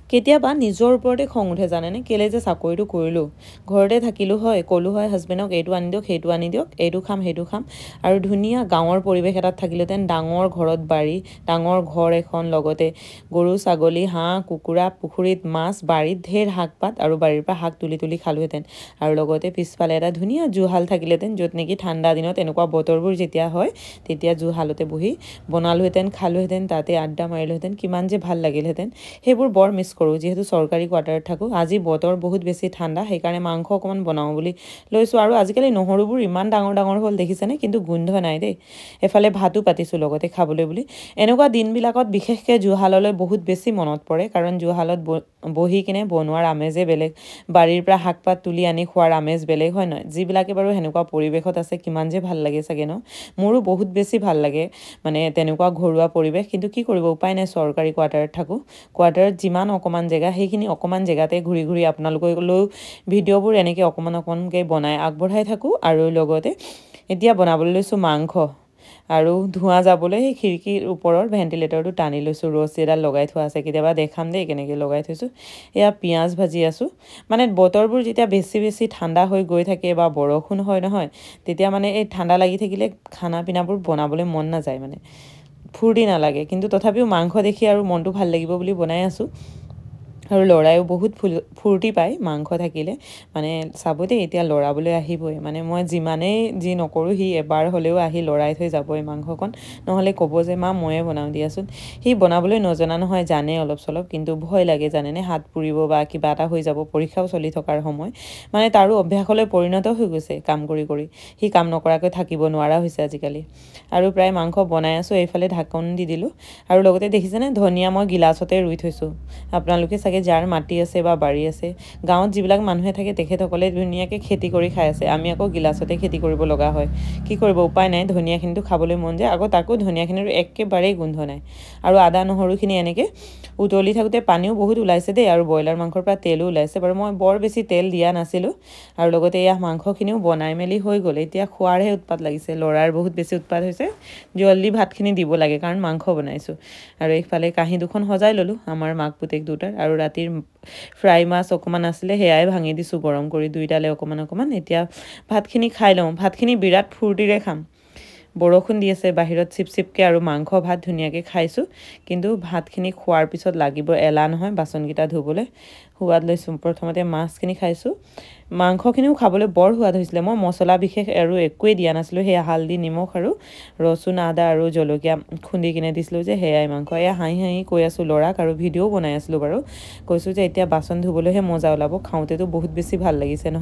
কেতিয়াবা নিজৰ ওপৰতে খং উঠে জানেনে কেলে যে চাকৰিটো কৰিলোঁ ঘৰতে থাকিলোঁ হয় ক'লোঁ হয় হাজবেণ্ডক এইটো আনি দিয়ক সেইটো আনি দিয়ক এইটো খাম সেইটো খাম আৰু ধুনীয়া গাঁৱৰ পৰিৱেশ এটাত থাকিলোহেঁতেন ডাঙৰ ঘৰত বাৰী ডাঙৰ ঘৰ এখন লগতে গৰু ছাগলী হাঁহ কুকুৰা পুখুৰীত মাছ বাৰীত ঢেৰ শাক পাত আৰু বাৰীৰ পৰা শাক তুলি তুলি খালোহেঁতেন আৰু লগতে পিছফালে এটা ধুনীয়া জুহাল থাকিলেহেঁতেন য'ত নেকি ঠাণ্ডা দিনত এনেকুৱা বতৰবোৰ যেতিয়া হয় তেতিয়া জুহালতে বহি বনালোহেঁতেন খালোহেঁতেন তাতে আড্ডা মাৰিলোহেঁতেন কিমান যে ভাল লাগিলহেঁতেন সেইবোৰ বৰ মিছ কৰোঁ যিহেতু চৰকাৰী কোৱাৰ্টাৰত থাকোঁ আজি বতৰ বহুত বেছি ঠাণ্ডা সেইকাৰণে মাংস অকণমান বনাওঁ বুলি লৈছোঁ আৰু আজিকালি নহৰুবোৰ ইমান ডাঙৰ ডাঙৰ হ'ল দেখিছেনে কিন্তু গোন্ধ নাই দেই এফালে ভাতো পাতিছোঁ লগতে খাবলৈ বুলি এনেকুৱা দিনবিলাকত বিশেষকৈ জুহাললৈ বহুত বেছি মনত পৰে কাৰণ জুহালত বহি কিনে বনোৱাৰ আমেজে বেলেগ বাৰীৰ পৰা শাক পাত তুলি আনি খোৱাৰ আমেজ বেলেগ হয় নহয় যিবিলাকে বাৰু সেনেকুৱা পৰিৱেশত আছে কিমান যে ভাল লাগে চাগে ন মোৰো বহুত বেছি ভাল লাগে মানে তেনেকুৱা ঘৰুৱা পৰিৱেশ কিন্তু কি কৰিব উপায় নাই চৰকাৰী কোৱাৰ্টাৰত থাকোঁ কোৱাৰ্টাৰত যিমান অকণমান জেগা সেইখিনি অকণমান জেগাতে ঘূৰি ঘূৰি আপোনালোকলৈও ভিডিঅ'বোৰ এনেকৈ অকণমানকৈ বনাই আগবঢ়াই থাকোঁ আৰু লগতে এতিয়া বনাবলৈ লৈছোঁ মাংস আৰু ধোঁৱা যাবলৈ সেই খিৰিকীৰ ওপৰৰ ভেণ্টিলেটৰটো টানি লৈছোঁ ৰছী এডাল লগাই থোৱা আছে কেতিয়াবা দেখাম দেই কেনেকৈ লগাই থৈছোঁ এয়া পিঁয়াজ ভাজি আছোঁ মানে বতৰবোৰ যেতিয়া বেছি বেছি ঠাণ্ডা হৈ গৈ থাকে বা বৰষুণ হয় নহয় তেতিয়া মানে এই ঠাণ্ডা লাগি থাকিলে খানা পিনাবোৰ বনাবলৈ মন নাযায় মানে ফূৰ্তি নালাগে কিন্তু তথাপিও মাংস দেখি আৰু মনটো ভাল লাগিব বুলি বনাই আছোঁ আৰু ল'ৰায়ো বহুত ফূৰ্তি পায় মাংস থাকিলে মানে চাব দেই এতিয়া লৰাবলৈ আহিবই মানে মই যিমানেই যি নকৰোঁ সি এবাৰ হ'লেও আহি লৰাই থৈ যাবই মাংসকণ নহ'লে ক'ব যে মা ময়ে বনাওঁ দিয়াচোন সি বনাবলৈ নজনা নহয় জানে অলপ চলপ কিন্তু ভয় লাগে জানেনে হাত পুৰিব বা কিবা এটা হৈ যাব পৰীক্ষাও চলি থকাৰ সময় মানে তাৰো অভ্যাসলৈ পৰিণত হৈ গৈছে কাম কৰি কৰি সি কাম নকৰাকৈ থাকিব নোৱাৰা হৈছে আজিকালি আৰু প্ৰায় মাংস বনাই আছোঁ এইফালে ঢাকন দি দিলোঁ আৰু লগতে দেখিছেনে ধনিয়া মই গিলাচতে ৰুই থৈছোঁ আপোনালোকে চাগে যাৰ মাটি আছে বা বাৰী আছে গাঁৱত যিবিলাক মানুহে থাকে তেখেতসকলে ধুনীয়াকৈ খেতি কৰি খাই আছে আমি আকৌ গিলাচতে খেতি কৰিব লগা হয় কি কৰিব উপায় নাই ধনিয়াখিনিটো খাবলৈ মন যায় আকৌ তাকো ধনিয়াখিনিৰ একেবাৰেই গোন্ধ নাই আৰু আদা নহৰুখিনি এনেকৈ উতলি থাকোঁতে পানীও বহুত ওলাইছে দেই আৰু ব্ৰইলাৰ মাংসৰ পৰা তেলো ওলাইছে বাৰু মই বৰ বেছি তেল দিয়া নাছিলোঁ আৰু লগতে এয়া মাংসখিনিও বনাই মেলি হৈ গ'ল এতিয়া খোৱাৰহে উৎপাত লাগিছে ল'ৰাৰ বহুত বেছি উৎপাত হৈছে জলদি ভাতখিনি দিব লাগে কাৰণ মাংস বনাইছোঁ আৰু এইফালে কাঁহী দুখন সজাই ল'লোঁ আমাৰ মাক পুতেক দুটাৰ আৰু ৰাতিৰ ফ্ৰাই মাছ অকণমান আছিলে সেয়াই ভাঙি দিছোঁ গৰম কৰি দুইটালে অকণমান এতিয়া ভাতখিনি খাই লওঁ ভাতখিনি বিৰাট ফূৰ্তিৰে খাম বৰষুণ দি আছে বাহিৰত চিপচিপকৈ আৰু মাংস ভাত ধুনীয়াকৈ খাইছোঁ কিন্তু ভাতখিনি খোৱাৰ পিছত লাগিব এলাহ নহয় বাচনকেইটা ধুবলৈ সোৱাদ লৈছোঁ প্ৰথমতে মাছখিনি খাইছোঁ মাংসখিনিও খাবলৈ বৰ সোৱাদ হৈছিলে মই মছলা বিশেষ আৰু একোৱেই দিয়া নাছিলোঁ সেয়া হালধি নিমখ আৰু ৰচুন আদা আৰু জলকীয়া খুন্দি কিনে দিছিলোঁ যে সেয়াই মাংস এয়া হাঁহি হাঁহি কৈ আছোঁ ল'ৰাক আৰু ভিডিঅ'ও বনাই আছিলোঁ বাৰু কৈছোঁ যে এতিয়া বাচন ধুবলৈহে মজা ওলাব খাওঁতেতো বহুত বেছি ভাল লাগিছে নহয়